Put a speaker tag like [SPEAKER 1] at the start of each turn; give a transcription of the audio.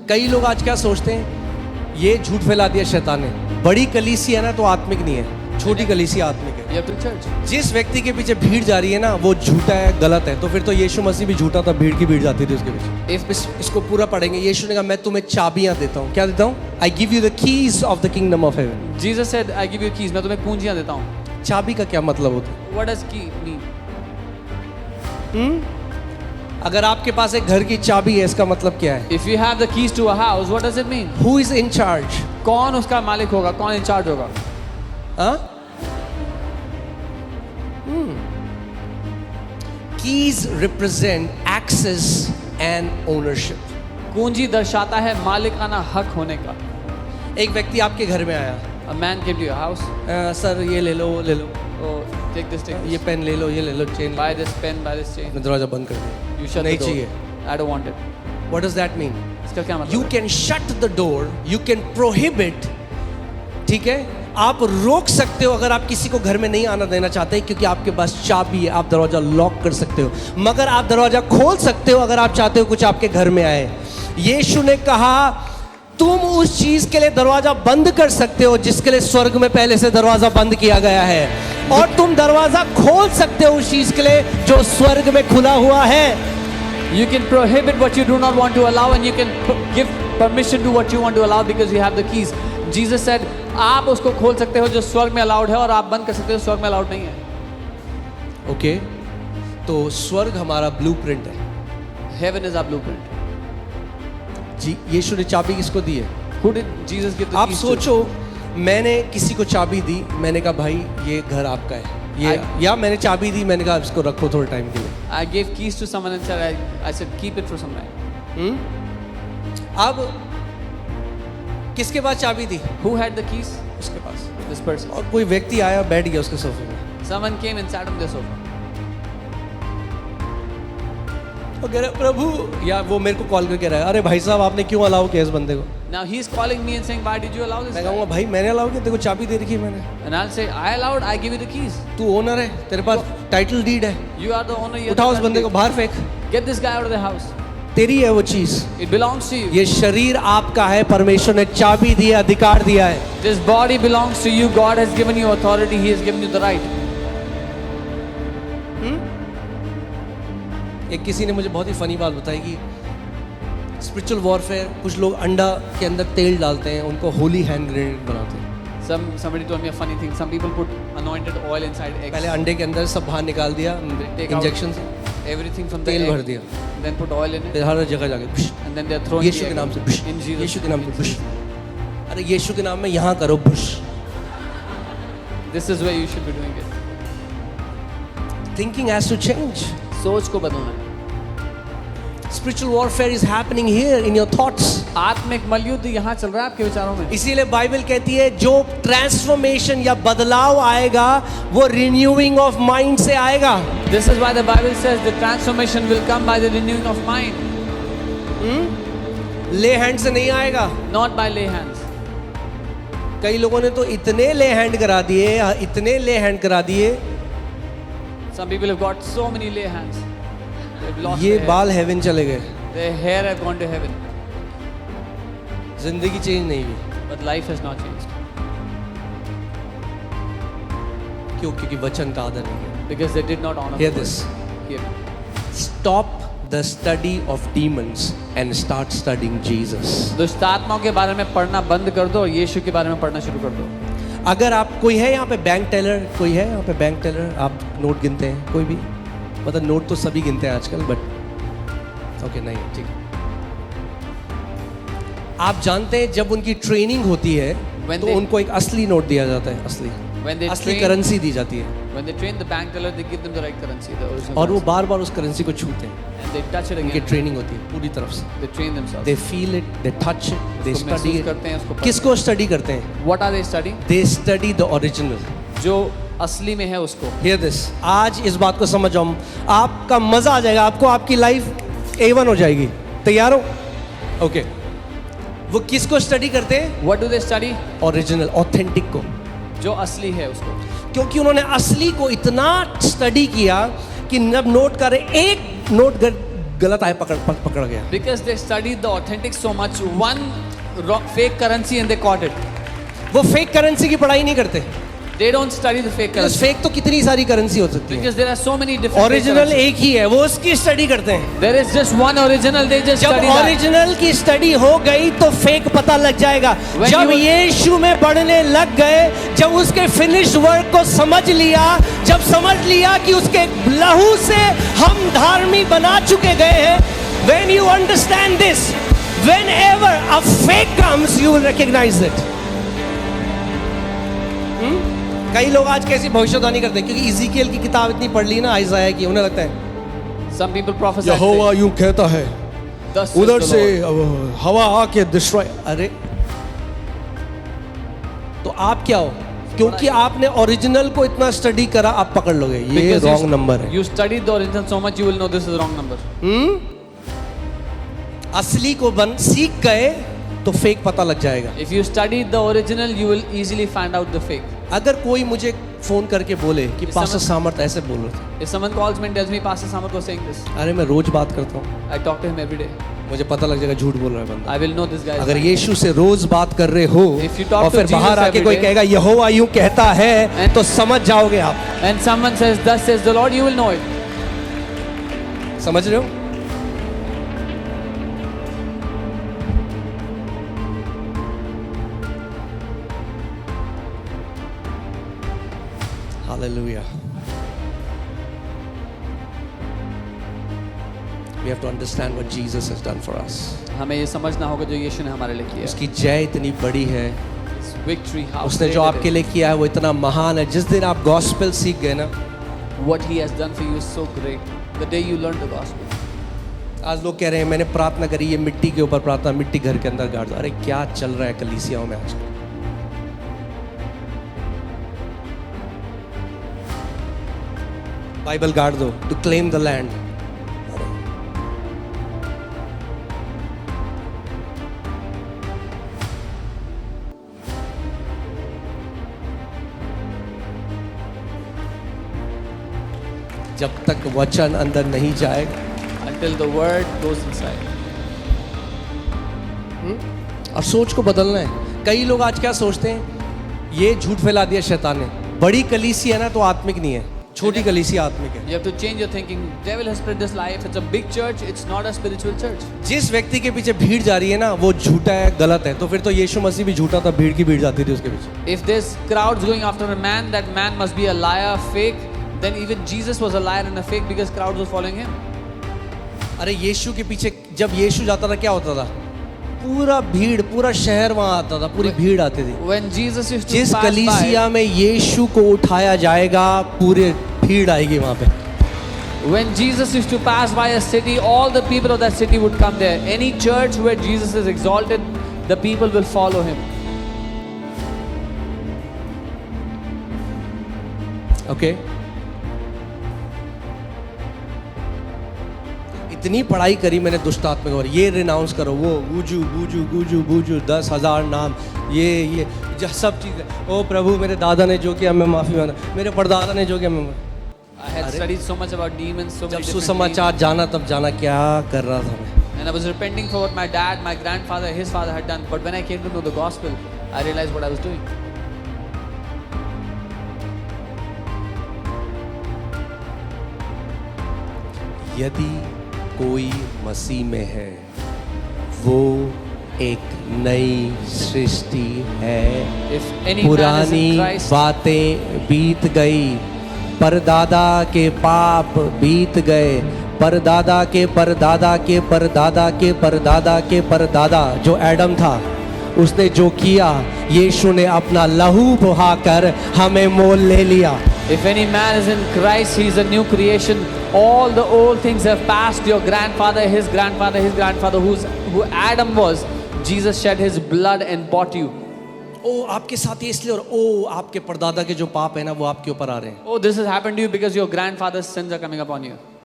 [SPEAKER 1] कई लोग आज क्या सोचते हैं, ये झूठ फैला दिया शैतान ने, बड़ी कलीसिया है ना तो आत्मिक नहीं है, छोटी कलीसिया आत्मिक है।
[SPEAKER 2] You have to church.
[SPEAKER 1] जिस व्यक्ति के पीछे भीड़ जा रही है ना वो झूठा है, गलत है, तो फिर तो यीशु मसीह भी झूठा था, भीड़ की भीड़ जाती थी उसके पीछे।
[SPEAKER 2] If
[SPEAKER 1] इसको पूरा पढ़ेंगे। यीशु ने कहा मैं तुम्हें चाबियां देता हूँ। क्या देता हूँ? I give you the keys of the kingdom of haven.
[SPEAKER 2] Jesus said, I give you keys, मैं तुम्हें कुंजियां देता हूँ।
[SPEAKER 1] चाबी का क्या मतलब होता है?
[SPEAKER 2] What does key mean?
[SPEAKER 1] अगर आपके पास एक घर की चाबी है इसका मतलब क्या है?
[SPEAKER 2] If you have the keys to a house, what does it mean?
[SPEAKER 1] Who is in charge?
[SPEAKER 2] कौन उसका मालिक होगा, कौन इंचार्ज होगा?
[SPEAKER 1] Keys represent access and ownership.
[SPEAKER 2] कुंजी दर्शाता है मालिकाना हक होने का।
[SPEAKER 1] एक व्यक्ति आपके घर में आया,
[SPEAKER 2] A man came to your house.
[SPEAKER 1] Sir ये ले लो, वो ले लो,
[SPEAKER 2] Oh, take this, take
[SPEAKER 1] ये
[SPEAKER 2] this.
[SPEAKER 1] पेन ले लो, ये ले लो, chain.
[SPEAKER 2] Buy this pen, buy this chain.
[SPEAKER 1] मैं दरवाजा बंद कर दिया।
[SPEAKER 2] You shut
[SPEAKER 1] नहीं
[SPEAKER 2] the door.
[SPEAKER 1] चाहिए।
[SPEAKER 2] I don't want it.
[SPEAKER 1] What does that mean?
[SPEAKER 2] इसका क्या मतलब
[SPEAKER 1] You
[SPEAKER 2] है?
[SPEAKER 1] can shut the door, you can prohibit, ठीक है? आप रोक सकते हो अगर आप किसी को घर में नहीं आना देना चाहते क्योंकि आपके पास चाबी है, आप दरवाजा लॉक कर सकते हो, मगर आप दरवाजा खोल सकते हो अगर आप चाहते हो कुछ आपके घर में आए। यीशु ने कहा तुम उस चीज के लिए दरवाजा बंद कर सकते हो जिसके लिए स्वर्ग में पहले से दरवाजा बंद किया गया है, और तुम दरवाजा खोल सकते हो उस चीज के लिए जो स्वर्ग में खुला हुआ है।
[SPEAKER 2] You can prohibit what you do not want to allow, and you can give permission to what you want to allow because you have the keys. Jesus said, आप उसको खोल सकते हो जो स्वर्ग में अलाउड है, और आप बंद कर सकते हो स्वर्ग में अलाउड नहीं है।
[SPEAKER 1] ओके, तो स्वर्ग हमारा ब्लूप्रिंट है।
[SPEAKER 2] Heaven is our blueprint.
[SPEAKER 1] जी, यीशु ने चाबी किसको दी है?
[SPEAKER 2] Who did Jesus give the
[SPEAKER 1] आप
[SPEAKER 2] keys to?
[SPEAKER 1] सोचो, मैंने किसी को चाबी दी, मैंने कहा भाई ये घर आपका है, ये या मैंने चाबी दी, मैंने कहा इसको रखो थोड़े टाइम के लिए।
[SPEAKER 2] I gave keys to someone and said, I said keep it for some time.
[SPEAKER 1] अब किसके पास चाबी दी?
[SPEAKER 2] Who had the keys?
[SPEAKER 1] उसके पास।
[SPEAKER 2] This person.
[SPEAKER 1] और कोई व्यक्ति आया, बैठ गया उसके सोफे में,
[SPEAKER 2] Someone came and sat on the sofa.
[SPEAKER 1] और कह रहा प्रभु, या वो मेरे को कॉल करके रहा है, अरे भाई साहब आपने क्यों अलाउ किया इस बंदे को?
[SPEAKER 2] Now he is calling me and saying, why did you allow this
[SPEAKER 1] मैं
[SPEAKER 2] guy?
[SPEAKER 1] कहूँगा भाई मैंने अलाउ किया, तेरे को चाबी दे रखी है मैंने,
[SPEAKER 2] And I'll say, I allowed, I give you the keys.
[SPEAKER 1] तू ओनर है, तेरे पास टाइटल डीड है,
[SPEAKER 2] You are the owner. You
[SPEAKER 1] उठा उस बंदे को बाहर फेंक,
[SPEAKER 2] Get this guy out of the house.
[SPEAKER 1] तेरी है वो चीज।
[SPEAKER 2] It belongs to you.
[SPEAKER 1] ये शरीर आपका है, परमेश्वर ने चाबी दिया, अधिकार दिया है।
[SPEAKER 2] This body belongs to you. God has given you authority. He has given you the right.
[SPEAKER 1] एक किसी ने मुझे बहुत ही फनी बात बताई कि स्पिरिचुअल वॉरफेयर, कुछ लोग अंडा के अंदर तेल डालते हैं, उनको होली हैंड ग्रेनेड बनाते हैं।
[SPEAKER 2] Somebody told me a funny thing. Some people put anointed oil inside eggs.
[SPEAKER 1] पहले अंडे के अंदर सब बाहर निकाल दिया
[SPEAKER 2] Take out
[SPEAKER 1] इंजेक्शन से,
[SPEAKER 2] everything from the
[SPEAKER 1] तेल भर
[SPEAKER 2] egg.
[SPEAKER 1] दिया,
[SPEAKER 2] Then put oil in it.
[SPEAKER 1] फिर हर जगह जाके भुश,
[SPEAKER 2] And then they're throwing
[SPEAKER 1] Yeshu
[SPEAKER 2] the
[SPEAKER 1] के
[SPEAKER 2] egg
[SPEAKER 1] नाम से
[SPEAKER 2] out.
[SPEAKER 1] भुश,
[SPEAKER 2] In Jesus.
[SPEAKER 1] यीशु के नाम से भुश, अरे यीशु के नाम में यहाँ करो भुश।
[SPEAKER 2] This is where you should be doing it.
[SPEAKER 1] Thinking has to change.
[SPEAKER 2] सोच को बदलना है।
[SPEAKER 1] Spiritual warfare is happening here in your thoughts.
[SPEAKER 2] आत्मिक मलयुद्ध यहाँ चल रहा है आपके विचारों में।
[SPEAKER 1] इसीलिए बाइबल कहती है जो ट्रांसफॉर्मेशन या बदलाव आएगा वो रिन्यूइंग ऑफ माइंड से आएगा।
[SPEAKER 2] This is why the Bible says the transformation will come by the renewing of mind.
[SPEAKER 1] ले हैंड से नहीं आएगा।
[SPEAKER 2] Not by lay hands.
[SPEAKER 1] कई लोगों ने तो इतने ले हैंड करा दिए, इतने ले हैंड करा दिए,
[SPEAKER 2] Some people have got so many lay hands. They've lost
[SPEAKER 1] ये
[SPEAKER 2] their hair.
[SPEAKER 1] बाल हेवन चले गए,
[SPEAKER 2] Their hair have gone to heaven.
[SPEAKER 1] जिंदगी चेंज नहीं हुई।
[SPEAKER 2] But life has not changed.
[SPEAKER 1] क्यों? क्योंकि वचन का आदर नहीं है।
[SPEAKER 2] Because they did not honor
[SPEAKER 1] Hear
[SPEAKER 2] the word.
[SPEAKER 1] this.
[SPEAKER 2] Hear.
[SPEAKER 1] Stop the study of demons and start studying Jesus.
[SPEAKER 2] दुष्ट आत्माओं के बारे में पढ़ना बंद कर दो और यीशु के बारे में पढ़ना शुरू कर दो।
[SPEAKER 1] अगर आप, कोई है यहाँ पे बैंक टेलर, कोई है यहाँ पे बैंक टेलर, आप नोट गिनते हैं? कोई भी? मतलब नोट तो सभी गिनते हैं आजकल, बट ओके नहीं, ठीक है। आप जानते हैं जब उनकी ट्रेनिंग होती है तो उनको एक असली नोट दिया जाता है, असली करेंसी दी जाती है,
[SPEAKER 2] When they train the bank teller, they give them the right currency, the original
[SPEAKER 1] और वो
[SPEAKER 2] currency.
[SPEAKER 1] बार बार उस करेंसी को छूते हैं।
[SPEAKER 2] And they touch it
[SPEAKER 1] उनकी
[SPEAKER 2] again.
[SPEAKER 1] ट्रेनिंग होती है पूरी तरफ से।
[SPEAKER 2] They train themselves.
[SPEAKER 1] They feel it, they touch it, they
[SPEAKER 2] उसको
[SPEAKER 1] स्टडी
[SPEAKER 2] महसूस करते हैं, उसको
[SPEAKER 1] इट।
[SPEAKER 2] पढ़ते
[SPEAKER 1] किसको स्टडी करते हैं?
[SPEAKER 2] What are they studying?
[SPEAKER 1] They study the original.
[SPEAKER 2] जो असली में है उसको।
[SPEAKER 1] Hear this. आज इस बात को समझ जाओ, आपका मजा आ जाएगा, आपको आपकी लाइफ A1 हो जाएगी। तैयार हो? ओके। वो किसको स्टडी करते हैं?
[SPEAKER 2] What do they study?
[SPEAKER 1] Original, authentic को।
[SPEAKER 2] जो असली है उसको।
[SPEAKER 1] क्योंकि उन्होंने असली को इतना स्टडी किया कि जब नोट करे, एक नोट गलत आय पकड़ गया।
[SPEAKER 2] Because they studied the authentic so much, one fake currency and they caught it.
[SPEAKER 1] वो फेक करेंसी की पढ़ाई नहीं करते।
[SPEAKER 2] They don't study the fake currency.
[SPEAKER 1] Fake तो कितनी सारी करेंसी हो सकती है,
[SPEAKER 2] Because there are so many different fake
[SPEAKER 1] original
[SPEAKER 2] currencies.
[SPEAKER 1] एक ही है, वो उसकी स्टडी करते हैं।
[SPEAKER 2] There is just one original, they just
[SPEAKER 1] जब
[SPEAKER 2] study that.
[SPEAKER 1] ओरिजिनल की स्टडी हो गई तो फेक पता लग जाएगा।
[SPEAKER 2] When
[SPEAKER 1] जब
[SPEAKER 2] you-
[SPEAKER 1] यीशु में बढ़ने लग गए, जब उसके फिनिश्ड वर्क को समझ लिया, जब समझ लिया कि उसके लहू से हम धार्मिक बना चुके गए हैं, when you understand this, whenever a fake comes, you will recognize it. कई लोग आज कैसी भविष्यवाणी करते हैं क्योंकि इज़ीकिएल की किताब इतनी पढ़ ली ना आइज़ाया की, उन्हें लगता है
[SPEAKER 2] Some people prophesy.
[SPEAKER 1] यहोवा यूं कहता है,
[SPEAKER 2] Thus says
[SPEAKER 1] उधर
[SPEAKER 2] the
[SPEAKER 1] से
[SPEAKER 2] Lord.
[SPEAKER 1] हवा आके डिस्ट्रॉय। अरे तो आप क्या हो? क्योंकि आपने ओरिजिनल को इतना स्टडी करा, आप पकड़ लोगे ये
[SPEAKER 2] Because
[SPEAKER 1] रॉन्ग नंबर है।
[SPEAKER 2] You studied the original so much, you will know this is the wrong number.
[SPEAKER 1] असली को सीख गए तो फेक पता लग जाएगा।
[SPEAKER 2] If you studied the original, you will easily find out the fake.
[SPEAKER 1] अगर कोई मुझे फोन करके बोले कि
[SPEAKER 2] इस
[SPEAKER 1] पास्टर
[SPEAKER 2] समय-
[SPEAKER 1] सामर्थ ऐसे बोल रहे थे,
[SPEAKER 2] If someone calls me and tells me Pastor Samarth was saying this,
[SPEAKER 1] अरे मैं रोज बात करता हूँ,
[SPEAKER 2] I talk to him every day.
[SPEAKER 1] मुझे पता लग जाएगा झूठ बोल रहा है बंदा।
[SPEAKER 2] I will know this guy. is
[SPEAKER 1] अगर
[SPEAKER 2] lying.
[SPEAKER 1] यीशु से रोज बात कर रहे हो
[SPEAKER 2] If you talk
[SPEAKER 1] और
[SPEAKER 2] to
[SPEAKER 1] फिर बाहर
[SPEAKER 2] Jesus
[SPEAKER 1] आके
[SPEAKER 2] every
[SPEAKER 1] कोई
[SPEAKER 2] day-
[SPEAKER 1] कहेगा यहोवा यूं कहता है,
[SPEAKER 2] And-
[SPEAKER 1] तो समझ जाओगे आप।
[SPEAKER 2] And someone says, "Thus says the Lord," you will know it.
[SPEAKER 1] समझ रहे हो? Hallelujah. We have to understand what Jesus has done for us.
[SPEAKER 2] हमें ये समझना होगा जो यीशु ने हमारे लिए किया
[SPEAKER 1] उसकी जय इतनी बड़ी है,
[SPEAKER 2] है। His victory, how
[SPEAKER 1] उसने
[SPEAKER 2] great
[SPEAKER 1] जो
[SPEAKER 2] it
[SPEAKER 1] आपके
[SPEAKER 2] is.
[SPEAKER 1] लिए किया है वो इतना महान है। जिस दिन आप गॉस्पेल सीख गए ना,
[SPEAKER 2] What he has done for you is so great. The day you learn the gospel.
[SPEAKER 1] आज लोग कह रहे हैं मैंने प्रार्थना करी, ये मिट्टी के ऊपर प्रार्थना, मिट्टी घर के अंदर गाड़ दो। अरे क्या चल रहा है कलीसियाओं में आजकल? बाइबल गाड़ दो टू क्लेम द लैंड। जब तक वचन अंदर नहीं जाएगा,
[SPEAKER 2] Until the word goes inside.
[SPEAKER 1] और सोच को बदलना है। कई लोग आज क्या सोचते हैं, ये झूठ फैला दिया शैतान ने, बड़ी कलीसिया है ना तो आत्मिक नहीं है, छोटी कलीसिया आत्मिक है।
[SPEAKER 2] You have to change your thinking. Devil has spread this lie. If it's a big church, it's not a spiritual church.
[SPEAKER 1] जिस व्यक्ति के पीछे भीड़ जा रही है ना वो झूठा है, गलत है, तो फिर तो यीशु मसीह भी झूठा था, भीड़ की भीड़ जाती थी उसके पीछे।
[SPEAKER 2] If there's crowds going after a man, that man must be a liar, fake. Then even Jesus was a liar and a fake because crowds were following him.
[SPEAKER 1] अरे यीशु के पीछे जब यीशु जाता था क्या होता था? पूरा भीड़, पूरा शहर वहां आता था, पूरी भीड़ आती थी।
[SPEAKER 2] When Jesus used to
[SPEAKER 1] जिस
[SPEAKER 2] pass
[SPEAKER 1] कलीसिया में यीशु को उठाया जाएगा पूरे भीड़ आएगी वहां पे।
[SPEAKER 2] by, when Jesus used to pass by a city, all the people of that city would come there. Any church where Jesus is exalted, the people will follow him.
[SPEAKER 1] Okay इतनी पढ़ाई करी मैंने दुष्ट आत्मा और ये रिनाउंस करो, वो बूजू बूजू बूजू बूजू 10,000 नाम, ये सब चीज़ें। ओ प्रभु मेरे दादा ने जो किया मैं माफ़ी मांगता, मेरे परदादा ने जो किया मैं।
[SPEAKER 2] I had studied so much about demons, so
[SPEAKER 1] जब
[SPEAKER 2] many different
[SPEAKER 1] सुसमाचार जाना तब जाना क्या कर रहा था मैं।
[SPEAKER 2] demons. And I was repenting for what my dad, my grandfather, his father had done. But when I came to know the gospel, I realized what I was doing.
[SPEAKER 1] यदि कोई मसीह में है वो एक नई सृष्टि है,
[SPEAKER 2] If any man is
[SPEAKER 1] पुरानी
[SPEAKER 2] in Christ,
[SPEAKER 1] बातें बीत गई, परदादा के पाप बीत गए, परदादा के परदादा के परदादा के परदादा के परदादा जो एडम था उसने जो किया, यीशु ने अपना लहू बहाकर हमें मोल ले लिया।
[SPEAKER 2] if any man is in Christ, he is a new creation. All the old things have passed. Your grandfather, his grandfather, his grandfather, who Adam was, Jesus shed his blood and bought you.
[SPEAKER 1] ओ आपके साथ ये इसलिए, और ओ आपके परदादा के जो पाप है ना वो आपके ऊपर आ रहे हैं।
[SPEAKER 2] Oh, this has happened to you because your grandfather's sins are coming upon you.